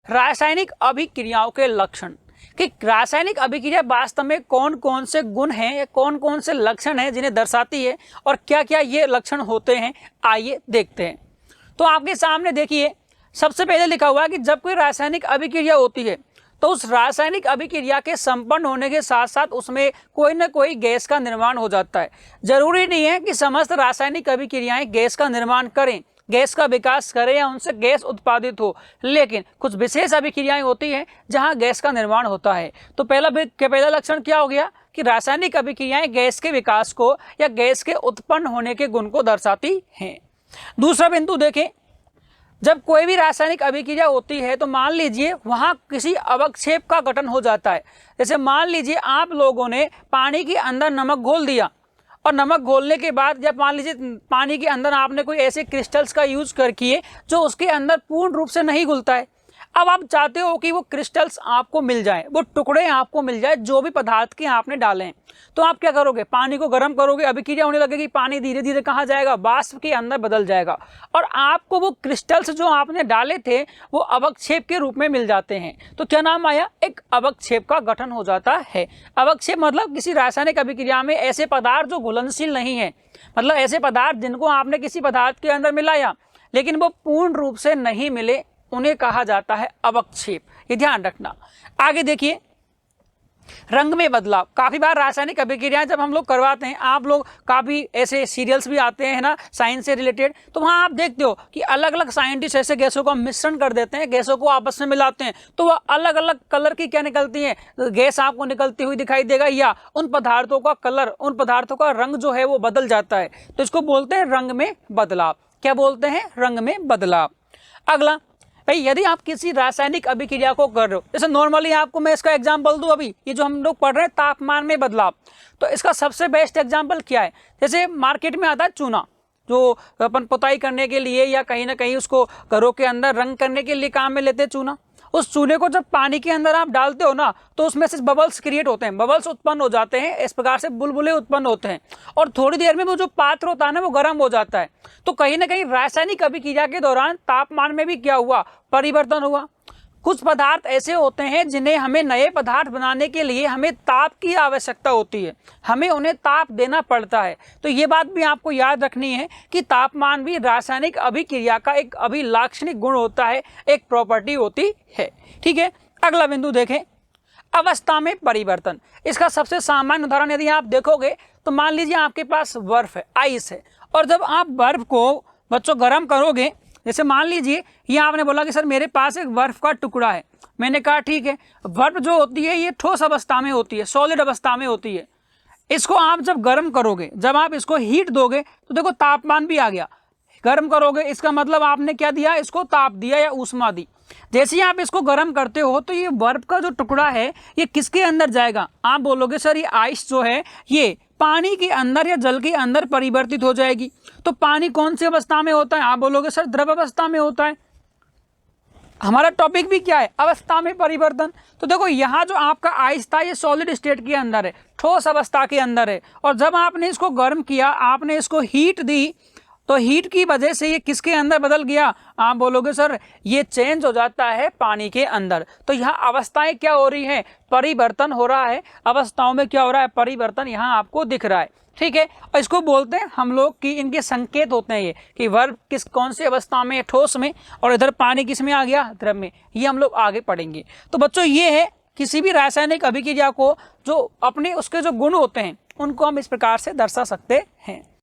रासायनिक अभिक्रियाओं के लक्षण, कि रासायनिक अभिक्रिया वास्तव में कौन कौन से गुण हैं या कौन कौन से लक्षण हैं जिन्हें दर्शाती है और क्या क्या ये लक्षण होते हैं, आइए देखते हैं। तो आपके सामने देखिए, सबसे पहले लिखा हुआ है कि जब कोई रासायनिक अभिक्रिया होती है तो उस रासायनिक अभिक्रिया के संपन्न होने के साथ साथ उसमें कोई ना कोई गैस का निर्माण हो जाता है। जरूरी नहीं है कि समस्त रासायनिक अभिक्रियाएं गैस का निर्माण करें, गैस का विकास करें या उनसे गैस उत्पादित हो, लेकिन कुछ विशेष अभिक्रियाएं होती हैं जहां गैस का निर्माण होता है। तो पहला लक्षण क्या हो गया कि रासायनिक अभिक्रियाएं गैस के विकास को या गैस के उत्पन्न होने के गुण को दर्शाती हैं। दूसरा बिंदु देखें, जब कोई भी रासायनिक अभिक्रिया होती है तो मान लीजिए वहां किसी अवक्षेप का गठन हो जाता है। जैसे मान लीजिए आप लोगों ने पानी के अंदर नमक घोल दिया और नमक घोलने के बाद जब मान लीजिए पानी के अंदर आपने कोई ऐसे क्रिस्टल्स का यूज कर किए जो उसके अंदर पूर्ण रूप से नहीं घुलता है। अब आप चाहते हो कि वो क्रिस्टल्स आपको मिल जाए, वो टुकड़े आपको मिल जाए जो भी पदार्थ के आपने डाले हैं। तो आप क्या करोगे, पानी को गर्म करोगे, अभिक्रिया होने लगेगी, पानी धीरे धीरे कहाँ जाएगा, वाष्प के अंदर बदल जाएगा और आपको वो क्रिस्टल्स जो आपने डाले थे वो अवक्षेप के रूप में मिल जाते हैं। तो क्या नाम आया, एक अवक्षेप का गठन हो जाता है। अवक्षेप मतलब किसी रासायनिक अभिक्रिया में ऐसे पदार्थ जो घुलनशील नहीं है, मतलब ऐसे पदार्थ जिनको आपने किसी पदार्थ के अंदर मिलाया लेकिन वो पूर्ण रूप से नहीं मिले, उन्हें कहा जाता है अवक्षेप। ये ध्यान रखना। आगे देखिए, रंग में बदलाव। काफी बार रासायनिक अभिक्रियाएं जब हम लोग करवाते हैं, आप लोग काफी ऐसे सीरियल्स भी आते हैं ना साइंस से रिलेटेड, तो वहां आप देखते हो कि अलग अलग साइंटिस्ट ऐसे गैसों का मिश्रण कर देते हैं, गैसों को आपस में मिलाते हैं तो वह अलग अलग कलर की क्या निकलती है, गैस आपको निकलती हुई दिखाई देगा, या उन पदार्थों का कलर, उन पदार्थों का रंग जो है वो बदल जाता है। तो इसको बोलते हैं रंग में बदलाव। क्या बोलते हैं, रंग में बदलाव। अगला भाई, यदि आप किसी रासायनिक अभिक्रिया को कर रहे हो, जैसे नॉर्मली आपको मैं इसका एग्जांपल दूं, अभी ये जो हम लोग पढ़ रहे हैं तापमान में बदलाव, तो इसका सबसे बेस्ट एग्जांपल क्या है, जैसे मार्केट में आता है चूना, जो अपन पुताई करने के लिए या कहीं ना कहीं उसको घरों के अंदर रंग करने के लिए काम में लेते हैं चूना। उस चूने को जब पानी के अंदर आप डालते हो ना तो उसमें से बबल्स क्रिएट होते हैं, बबल्स उत्पन्न हो जाते हैं, इस प्रकार से बुलबुले उत्पन्न होते हैं और थोड़ी देर में वो जो पात्र होता है ना वो गर्म हो जाता है। तो कहीं ना कहीं रासायनिक अभिक्रिया के दौरान तापमान में भी क्या हुआ, परिवर्तन हुआ। कुछ पदार्थ ऐसे होते हैं जिन्हें हमें नए पदार्थ बनाने के लिए हमें ताप की आवश्यकता होती है, हमें उन्हें ताप देना पड़ता है। तो ये बात भी आपको याद रखनी है कि तापमान भी रासायनिक अभिक्रिया का एक अभिलाक्षणिक गुण होता है, एक प्रॉपर्टी होती है। ठीक है, अगला बिंदु देखें, अवस्था में परिवर्तन। इसका सबसे सामान्य उदाहरण यदि आप देखोगे तो मान लीजिए आपके पास बर्फ है, आइस है, और जब आप बर्फ को बच्चों गर्म करोगे, जैसे मान लीजिए ये आपने बोला कि सर मेरे पास एक बर्फ का टुकड़ा है, मैंने कहा ठीक है, बर्फ जो होती है ये ठोस अवस्था में होती है, सॉलिड अवस्था में होती है। इसको आप जब गर्म करोगे, जब आप इसको हीट दोगे तो देखो तापमान भी आ गया। गर्म करोगे इसका मतलब आपने क्या दिया, इसको ताप दिया या ऊष्मा दी। जैसे ही आप इसको गर्म करते हो तो ये बर्फ का जो टुकड़ा है ये किसके अंदर जाएगा, आप बोलोगे सर ये आइस जो है ये पानी के अंदर या जल के अंदर परिवर्तित हो जाएगी। तो पानी कौन सी अवस्था में होता है, आप बोलोगे सर द्रव अवस्था में होता है। हमारा टॉपिक भी क्या है, अवस्था में परिवर्तन। तो देखो यहाँ जो आपका आइस था ये सॉलिड स्टेट के अंदर है, ठोस अवस्था के अंदर है, और जब आपने इसको गर्म किया, आपने इसको हीट दी, तो हीट की वजह से ये किसके अंदर बदल गया, आप बोलोगे सर ये चेंज हो जाता है पानी के अंदर। तो यहाँ अवस्थाएं क्या हो रही हैं, परिवर्तन हो रहा है। अवस्थाओं में क्या हो रहा है, परिवर्तन यहाँ आपको दिख रहा है। ठीक है, और इसको बोलते हैं हम लोग कि इनके संकेत होते हैं ये कि बर्फ किस कौन सी अवस्था में, ठोस में, और इधर पानी किस में आ गया, द्रव में। ये हम लोग आगे पढ़ेंगे। तो बच्चों ये है किसी भी रासायनिक अभिक्रिया को जो अपने उसके जो गुण होते हैं उनको हम इस प्रकार से दर्शा सकते हैं।